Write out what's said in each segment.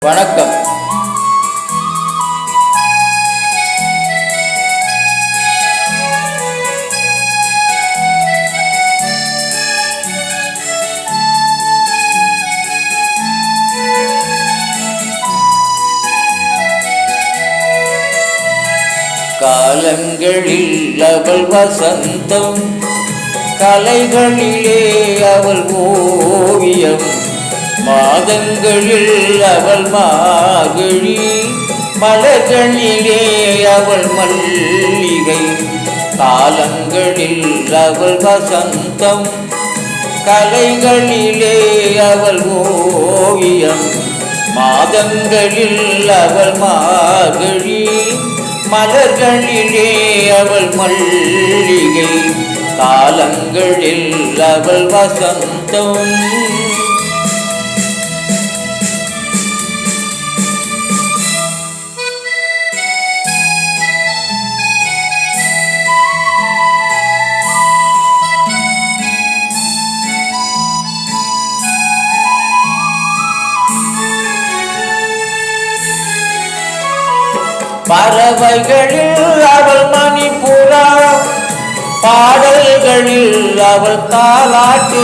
வணக்கம். காலங்களில் அவள் வசந்தம், கலைகளிலே அவள் ஓவியம், மாதங்களில் அவள் மார்கழி, மலர்களிலே அவள் மல்லிகை. காலங்களில் அவள் வசந்தம், கலைகளிலே அவள் ஓவியம், மாதங்களில் அவள் மார்கழி, மலர்களிலே அவள் மல்லிகை. காலங்களில் அவள் வசந்தம். பறவைகளில் அவள் மணிப்புறா, பாடல்களில் அவள் தாலாட்டு.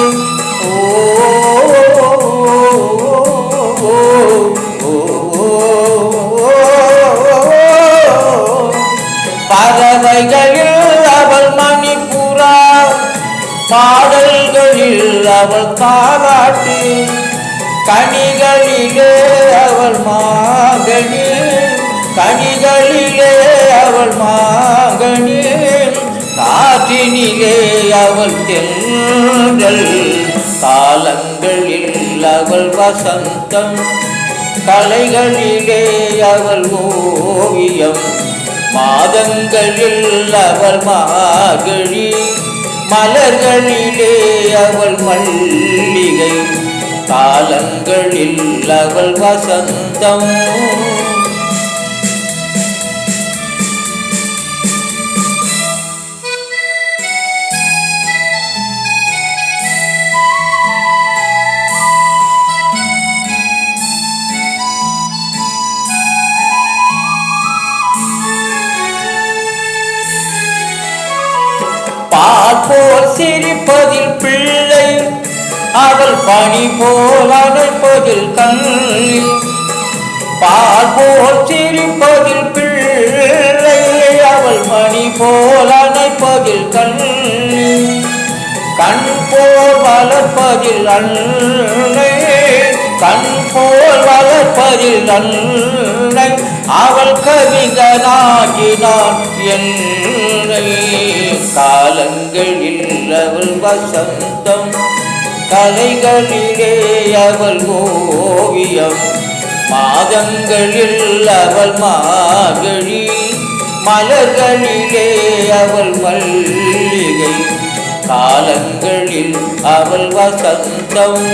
பறவைகளில் அவள் மணிப்புறா, பாடல்களில் அவள் தாலாட்டு. கனிகளிலே அவள் மாங்கனி, கனிகளிலே அவள் மாங்கனி, காற்றினிலே அவள் தென்றல். காலங்களில் அவள் வசந்தம், கலைகளிலே அவள் ஓவியம், மாதங்களில் அவள் மார்கழி, மலர்களிலே அவள் மல்லிகை. காலங்களில் அவள் வசந்தம். பால் போல் சிரிப்பதில் பிள்ளை, அவள் பனி போல் அணைப்பதில் கண்ணி. பால் போல் சிரிப்பதில் பிள்ளை, அவள் பனி போல் அணைப்பதில் கண்ணி. கண் போல் வளர்ப்பதில் அன்னை, கண் போல் வளர்ப்பதில் அன்னை. அவள் கவிஞனாகினான் என்னை. காலங்களில் அவள் வசந்தம், கலைகளிலே அவள் ஓவியம், மாதங்களில் அவள் மார்கழி, மலர்களிலே அவள் மல்லிகை. காலங்களில் அவள் வசந்தம்.